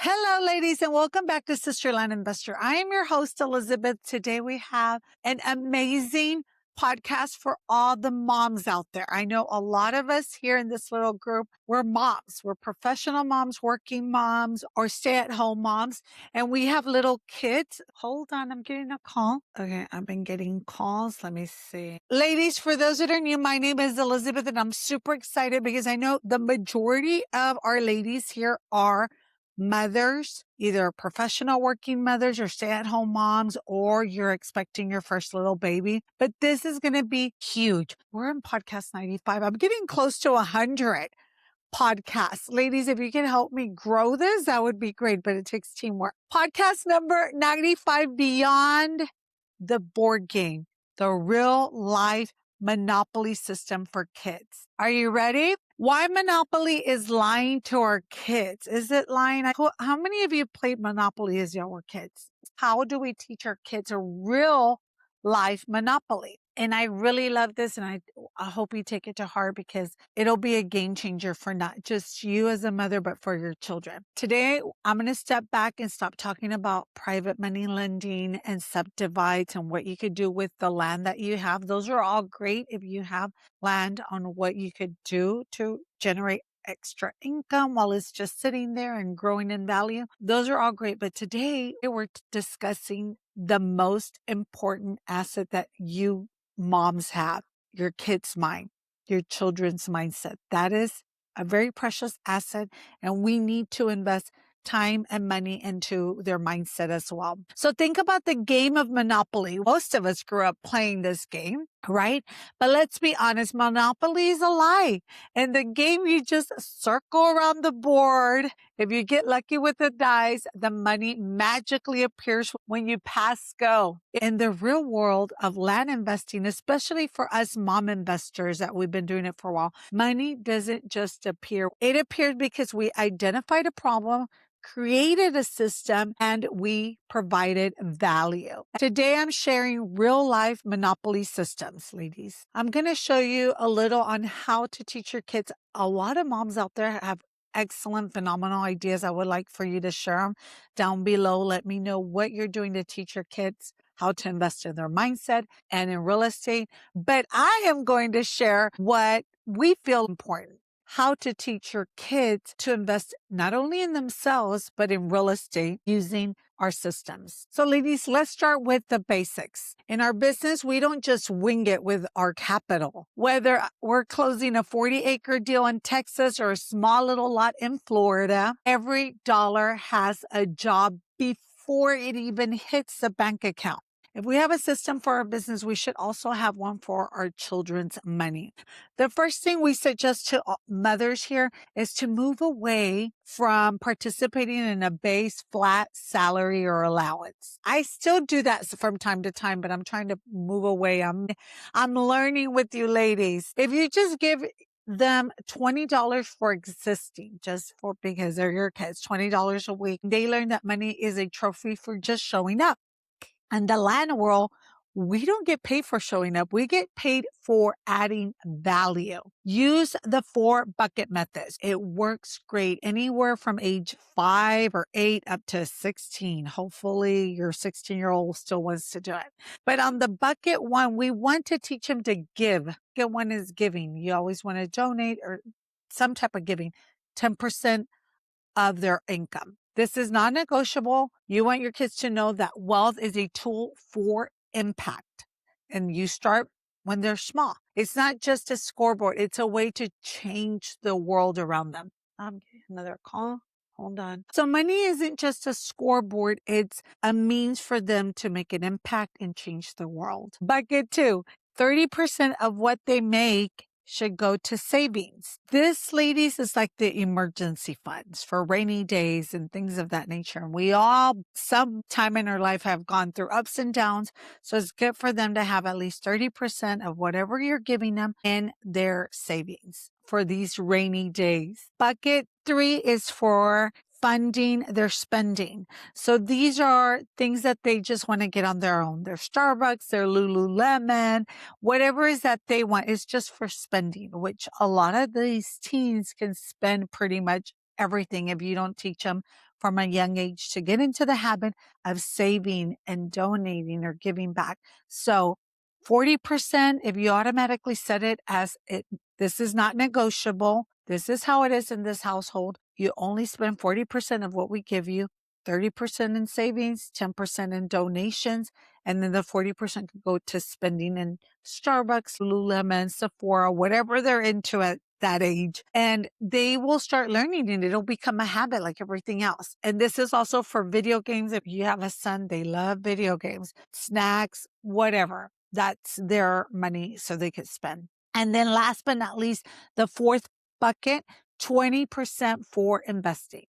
Hello, ladies, and welcome back to SisterLine Investor. I am your host, Elizabeth. Today we have an amazing podcast for all the moms out there. I know a lot of us here in this little group, we're moms. We're professional moms, working moms, or stay-at-home moms, and we have little kids. Hold on, I'm getting a call. Okay, I've been getting calls. Let me see. Ladies, for those that are new, my name is Elizabeth, and I'm super excited because I know the majority of our ladies here are mothers, either professional working mothers or stay-at-home moms, or you're expecting your first little baby. But this is going to be huge. We're in podcast 95. I'm getting close to 100 podcasts. Ladies, if you can help me grow this, that would be great, but it takes teamwork. Podcast number 95, Beyond the Board Game, the real life Monopoly system for kids. Are you ready? Why Monopoly is lying to our kids? Is it lying? How many of you played Monopoly as y'all were kids? How do we teach our kids a real life Monopoly? And I really love this, and I hope you take it to heart because it'll be a game changer for not just you as a mother, but for your children. Today, I'm going to step back and stop talking about private money lending and subdivides and what you could do with the land that you have. Those are all great if you have land on what you could do to generate extra income while it's just sitting there and growing in value. Those are all great. But today we're discussing the most important asset that you moms have, your kids' mind, your children's mindset. That is a very precious asset, and we need to invest time and money into their mindset as well. So think about the game of Monopoly. Most of us grew up playing this game, right? But let's be honest, Monopoly is a lie. In the game, you just circle around the board. If you get lucky with the dice, the money magically appears when you pass go. In the real world of land investing, especially for us mom investors that we've been doing it for a while, money doesn't just appear. It appeared because we identified a problem, created a system, and we provided value. Today, I'm sharing real life Monopoly systems, ladies. I'm going to show you a little on how to teach your kids. A lot of moms out there have excellent, phenomenal ideas. I would like for you to share them down below. Let me know what you're doing to teach your kids how to invest in their mindset and in real estate. But I am going to share what we feel important. How to teach your kids to invest not only in themselves, but in real estate using our systems. So ladies, let's start with the basics. In our business, we don't just wing it with our capital. Whether we're closing a 40-acre deal in Texas or a small little lot in Florida, every dollar has a job before it even hits the bank account. If we have a system for our business, we should also have one for our children's money. The first thing we suggest to mothers here is to move away from participating in a base flat salary or allowance. I still do that from time to time, but I'm trying to move away. I'm learning with you ladies. If you just give them $20 for existing, just for because they're your kids, $20 a week, they learn that money is a trophy for just showing up. In the land world, we don't get paid for showing up. We get paid for adding value. Use the 4 bucket methods. It works great anywhere from age 5 or 8 up to 16. Hopefully your 16-year-old still wants to do it. But on the bucket 1, we want to teach them to give. Bucket 1 is giving. You always want to donate or some type of giving, 10% of their income. This is non-negotiable. You want your kids to know that wealth is a tool for impact. And you start when they're small. It's not just a scoreboard. It's a way to change the world around them. I'm getting another call. Hold on. So money isn't just a scoreboard. It's a means for them to make an impact and change the world. Bucket 2, 30% of what they make should go to savings. This, ladies, is like the emergency funds for rainy days and things of that nature. And we all, sometime in our life, have gone through ups and downs. So it's good for them to have at least 30% of whatever you're giving them in their savings for these rainy days. Bucket 3 is for funding their spending. So these are things that they just want to get on their own. Their Starbucks, their Lululemon, whatever is that they want is just for spending, which a lot of these teens can spend pretty much everything if you don't teach them from a young age to get into the habit of saving and donating or giving back. So 40%, if you automatically set it as this is not negotiable. This is how it is in this household. You only spend 40% of what we give you, 30% in savings, 10% in donations, and then the 40% could go to spending in Starbucks, Lululemon, Sephora, whatever they're into at that age. And they will start learning and it'll become a habit like everything else. And this is also for video games. If you have a son, they love video games, snacks, whatever. That's their money so they could spend. And then last but not least, the fourth bucket, 20% for investing.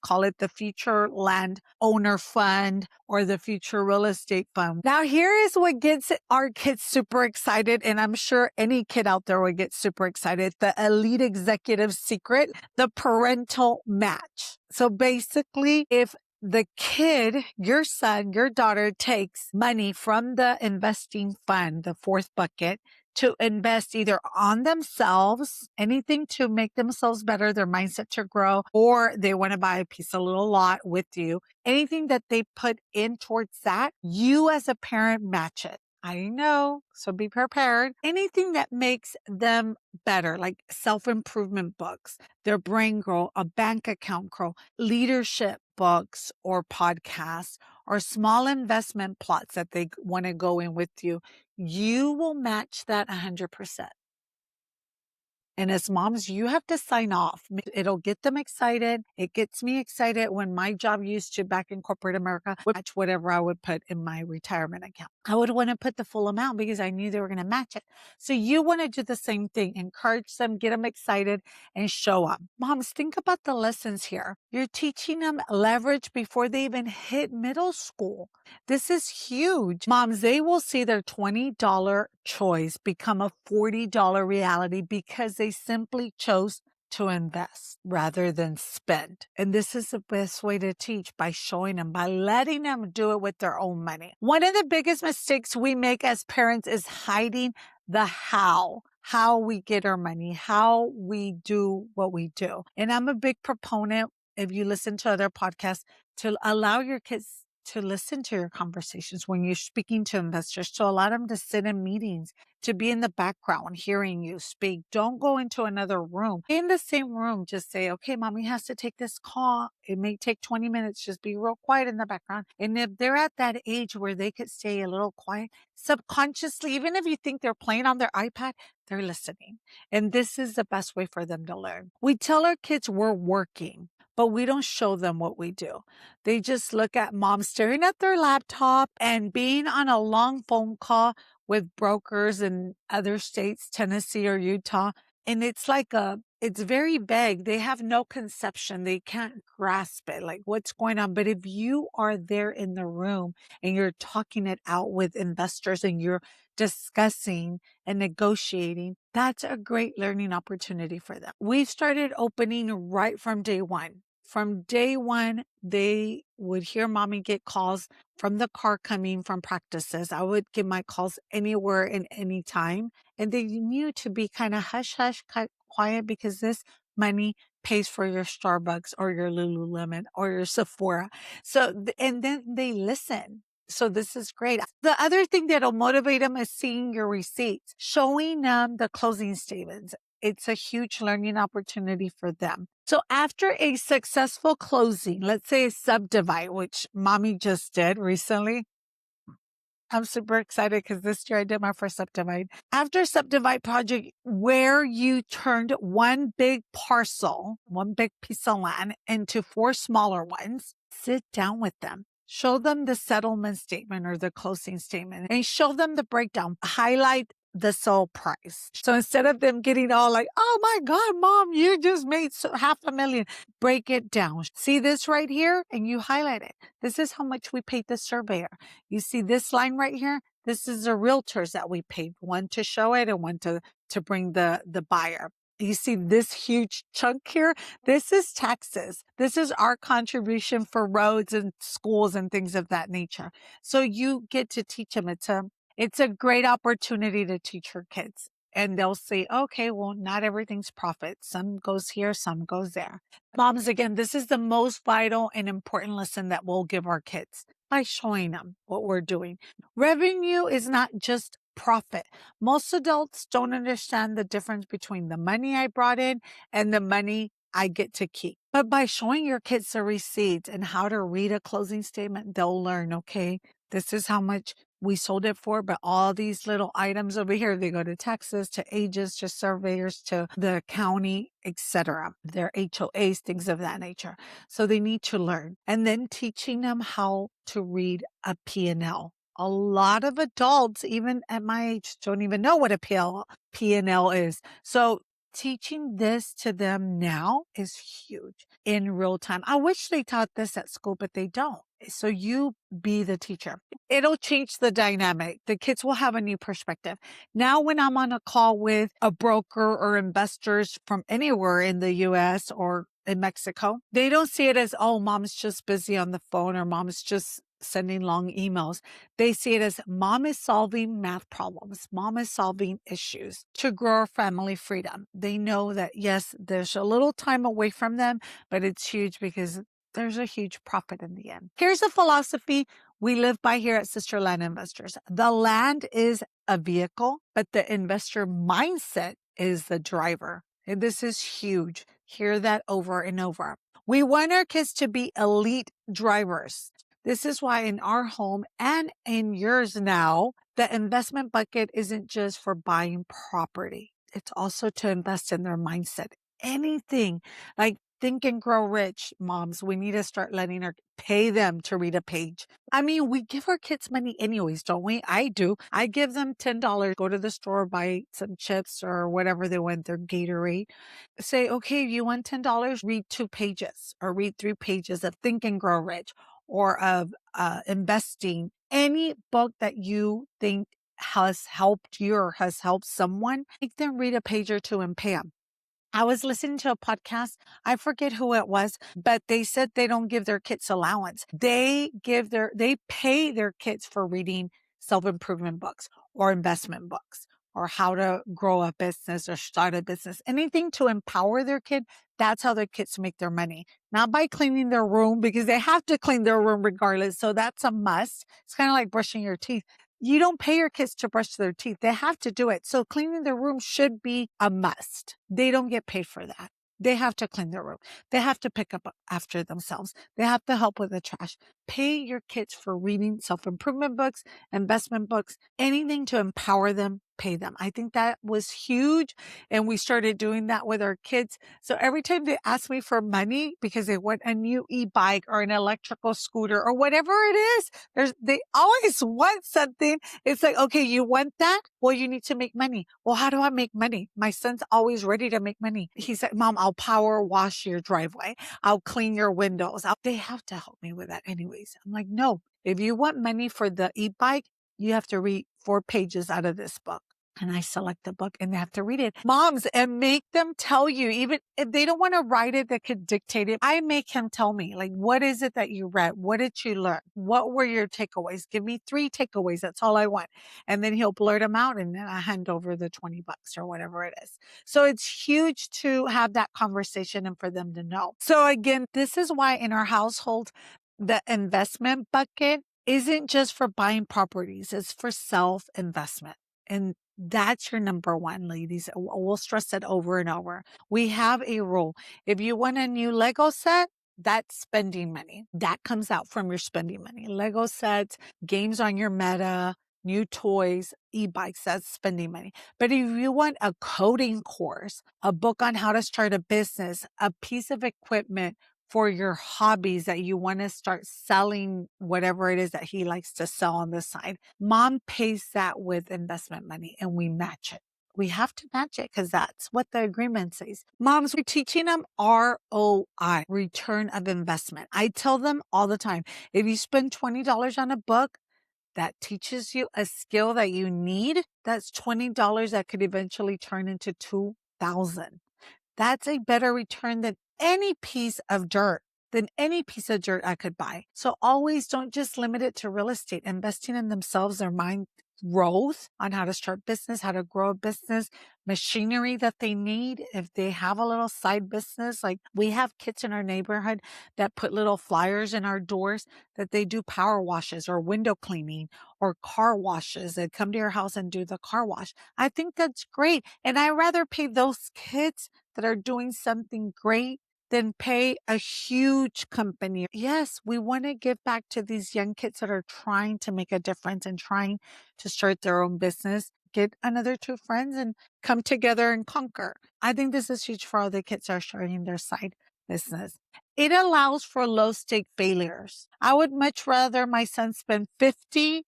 Call it the future land owner fund or the future real estate fund. Now, here is what gets our kids super excited. And I'm sure any kid out there would get super excited. The elite executive secret, the parental match. So basically, if the kid, your son, your daughter takes money from the investing fund, the fourth bucket, to invest either on themselves, anything to make themselves better, their mindset to grow, or they want to buy a piece of little lot with you. Anything that they put in towards that, you as a parent match it. I know, so be prepared. Anything that makes them better, like self-improvement books, their brain grow, a bank account grow, leadership books or podcasts, or small investment plots that they want to go in with you, you will match that 100%. And as moms, you have to sign off. It'll get them excited. It gets me excited when my job used to back in corporate America would match whatever I would put in my retirement account. I would want to put the full amount because I knew they were going to match it. So you want to do the same thing. Encourage them, get them excited, and show up. Moms, think about the lessons here. You're teaching them leverage before they even hit middle school. This is huge. Moms, they will see their $20 choice become a $40 reality because they simply chose to invest rather than spend. And this is the best way to teach, by showing them, by letting them do it with their own money. One of the biggest mistakes we make as parents is hiding the how we get our money, how we do what we do. And I'm a big proponent, if you listen to other podcasts, to allow your kids to listen to your conversations when you're speaking to investors, to allow them to sit in meetings, to be in the background, hearing you speak. Don't go into another room. In the same room, just say, okay, mommy has to take this call. It may take 20 minutes. Just be real quiet in the background. And if they're at that age where they could stay a little quiet, subconsciously, even if you think they're playing on their iPad, they're listening. And this is the best way for them to learn. We tell our kids we're working, but we don't show them what we do. They just look at mom staring at their laptop and being on a long phone call with brokers in other states, Tennessee or Utah. And it's it's very vague. They have no conception. They can't grasp it, like what's going on. But if you are there in the room and you're talking it out with investors and you're discussing and negotiating, that's a great learning opportunity for them. We've started opening right from day one. From day one, they would hear mommy get calls from the car coming from practices. I would get my calls anywhere and any time. And they knew to be kind of hush, hush, quiet, because this money pays for your Starbucks or your Lululemon or your Sephora. So, and then they listen. So this is great. The other thing that'll motivate them is seeing your receipts, showing them the closing statements. It's a huge learning opportunity for them. So after a successful closing, let's say a subdivide, which mommy just did recently. I'm super excited because this year I did my first subdivide. After subdivide project, where you turned one big parcel, one big piece of land into 4 smaller ones, sit down with them. Show them the settlement statement or the closing statement and show them the breakdown. Highlight the sole price. So instead of them getting all like, oh my God, mom, you just made $500,000. Break it down. See this right here? And you highlight it. This is how much we paid the surveyor. You see this line right here? This is the realtors that we paid. One to show it and one to bring the buyer. You see this huge chunk here? This is taxes. This is our contribution for roads and schools and things of that nature. So you get to teach them. It's a great opportunity to teach your kids. and they'll say, okay, well, not everything's profit. Some goes here, some goes there. Moms, again, this is the most vital and important lesson that we'll give our kids by showing them what we're doing. Revenue is not just profit. Most adults don't understand the difference between the money I brought in and the money I get to keep. But by showing your kids the receipts and how to read a closing statement, they'll learn, okay, this is how much we sold it for, but all these little items over here, they go to taxes, to agents, to surveyors, to the county, etc. Their HOAs, things of that nature. So they need to learn. And then teaching them how to read a P&L. A lot of adults, even at my age, don't even know what a P&L is. So teaching this to them now is huge in real time. I wish they taught this at school, but they don't. So you be the teacher. It'll change the dynamic. The kids will have a new perspective. Now, when I'm on a call with a broker or investors from anywhere in the US or in Mexico, they don't see it as, oh, mom's just busy on the phone or mom's just sending long emails. They see it as mom is solving math problems. Mom is solving issues to grow our family freedom. They know that, yes, there's a little time away from them, but it's huge because there's a huge profit in the end. Here's a philosophy we live by here at SisterLine Investors. The land is a vehicle, but the investor mindset is the driver. And this is huge. Hear that over and over. We want our kids to be elite drivers. This is why in our home and in yours now, the investment bucket isn't just for buying property. It's also to invest in their mindset. Anything like Think and Grow Rich, moms, we need to start letting pay them to read a page. I mean, we give our kids money anyways, don't we? I do. I give them $10, go to the store, buy some chips or whatever they want, their Gatorade. Say, okay, you want $10, read 2 pages or read 3 pages of Think and Grow Rich or of investing. Any book that you think has helped you or has helped someone, make them read a page or 2 and pay them. I was listening to a podcast. I forget who it was, but they said they don't give their kids allowance. They pay their kids for reading self-improvement books or investment books or how to grow a business or start a business, anything to empower their kid. That's how their kids make their money, not by cleaning their room, because they have to clean their room regardless. So that's a must. It's kind of like brushing your teeth. You don't pay your kids to brush their teeth. They have to do it. So cleaning their room should be a must. They don't get paid for that. They have to clean their room. They have to pick up after themselves. They have to help with the trash. Pay your kids for reading self-improvement books, investment books, anything to empower them, pay them. I think that was huge. And we started doing that with our kids. So every time they ask me for money because they want a new e-bike or an electrical scooter or whatever it is, they always want something. It's like, okay, you want that? Well, you need to make money. Well, how do I make money? My son's always ready to make money. He said, Mom, I'll power wash your driveway. I'll clean your windows. They have to help me with that anyways. I'm like, no, if you want money for the e-bike, you have to read 4 pages out of this book. And I select the book and they have to read it. Moms, and make them tell you, even if they don't want to write it, they could dictate it. I make him tell me, like, what is it that you read? What did you learn? What were your takeaways? Give me 3 takeaways. That's all I want. And then he'll blurt them out and then I hand over the $20 or whatever it is. So it's huge to have that conversation and for them to know. So again, this is why in our household, the investment bucket isn't just for buying properties. It's for self-investment. And that's your number one, ladies. We'll stress it over and over. We have a rule. If you want a new Lego set, that's spending money. That comes out from your spending money. Lego sets, games on your Meta, new toys, e-bikes, that's spending money. But if you want a coding course, a book on how to start a business, a piece of equipment for your hobbies that you want to start selling, whatever it is that he likes to sell on the side, mom pays that with investment money and we match it. We have to match it because that's what the agreement says. Moms, we're teaching them ROI, return of investment. I tell them all the time, if you spend $20 on a book that teaches you a skill that you need, that's $20 that could eventually turn into $2,000. That's a better return than any piece of dirt I could buy. So always don't just limit it to real estate. Investing in themselves, their mind, growth on how to start business, how to grow a business, machinery that they need. If they have a little side business, like we have kids in our neighborhood that put little flyers in our doors that they do power washes or window cleaning or car washes. They come to your house and do the car wash. I think that's great. And I rather pay those kids that are doing something great than pay a huge company. Yes, we want to give back to these young kids that are trying to make a difference and trying to start their own business. Get another two friends and come together and conquer. I think this is huge for all the kids that are starting their side business. It allows for low stake failures. I would much rather my son spend $50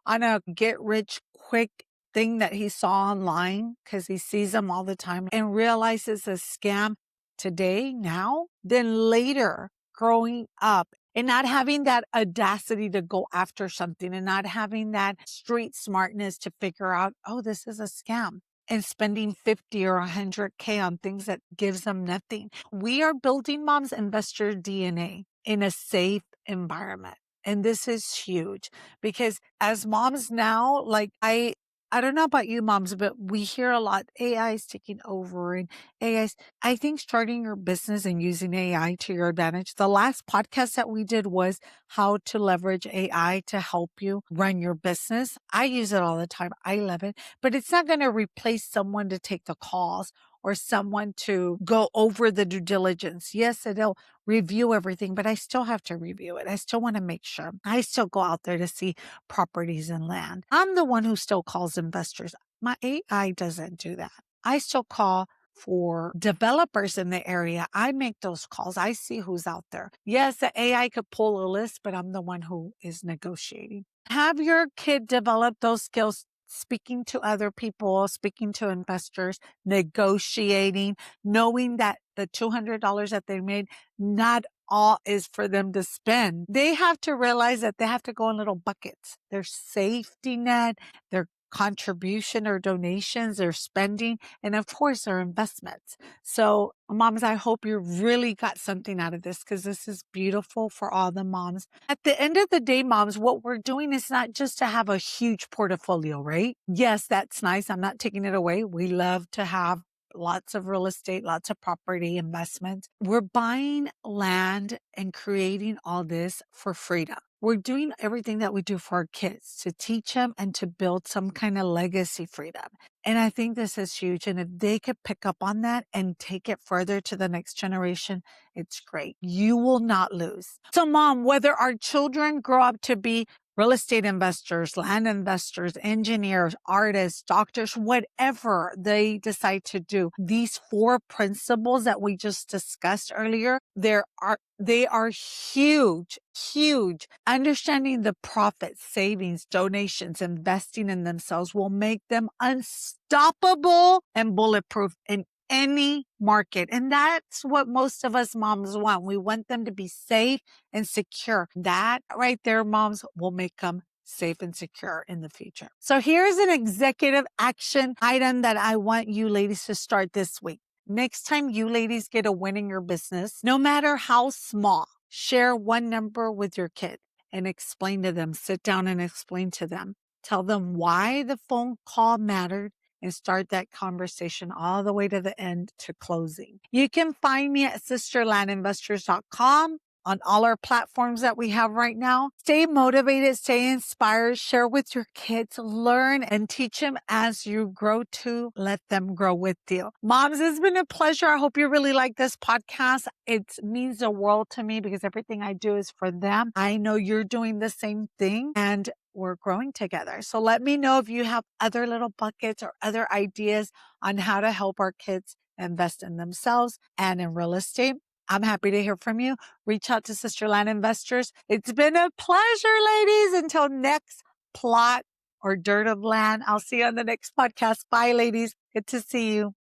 on a get rich quick thing that he saw online because he sees them all the time and realizes a scam today, now, than later growing up and not having that audacity to go after something and not having that street smartness to figure out, oh, this is a scam, and spending 50 or 100K on things that gives them nothing. We are building mom's investor DNA in a safe environment. And this is huge because as moms now, like I don't know about you moms, but we hear a lot AI is taking over and I think starting your business and using AI to your advantage. The last podcast that we did was how to leverage AI to help you run your business. I use it all the time. I love it, but it's not going to replace someone to take the calls or someone to go over the due diligence. Yes, it'll review everything, but I still have to review it. I still want to make sure. I still go out there to see properties and land. I'm the one who still calls investors. My AI doesn't do that. I still call for developers in the area. I make those calls. I see who's out there. Yes, the AI could pull a list, but I'm the one who is negotiating. Have your kid develop those skills, speaking to other people, speaking to investors, negotiating, knowing that the $200 that they made, not all is for them to spend. They have to realize that they have to go in little buckets. Their safety net, their contribution or donations, their spending, and of course their investments. So moms, I hope you really got something out of this because this is beautiful for all the moms. At the end of the day, moms, what we're doing is not just to have a huge portfolio, right? Yes, that's nice. I'm not taking it away. We love to have lots of real estate, lots of property investments. We're buying land and creating all this for freedom. We're doing everything that we do for our kids to teach them and to build some kind of legacy freedom. And I think this is huge. And if they could pick up on that and take it further to the next generation, it's great. You will not lose. So mom, whether our children grow up to be real estate investors, land investors, engineers, artists, doctors, whatever they decide to do, these four principles that we just discussed earlier, they are huge, huge. Understanding the profits, savings, donations, investing in themselves will make them unstoppable and bulletproof in any market. And that's what most of us moms want. We want them to be safe and secure. That right there, moms, will make them safe and secure in the future. So here's an executive action item that I want you ladies to start this week. Next time you ladies get a win in your business, no matter how small, share one number with your kid and explain to them, sit down and explain to them. Tell them why the phone call mattered and start that conversation all the way to the end to closing. You can find me at SisterLineInvestors.com on all our platforms that we have right now. Stay motivated, stay inspired, share with your kids, learn and teach them as you grow to let them grow with you. Moms, it's been a pleasure. I hope you really like this podcast. It means the world to me because everything I do is for them. I know you're doing the same thing and we're growing together. So let me know if you have other little buckets or other ideas on how to help our kids invest in themselves and in real estate. I'm happy to hear from you. Reach out to SisterLine Investors. It's been a pleasure, ladies. Until next plot or dirt of land, I'll see you on the next podcast. Bye, ladies. Good to see you.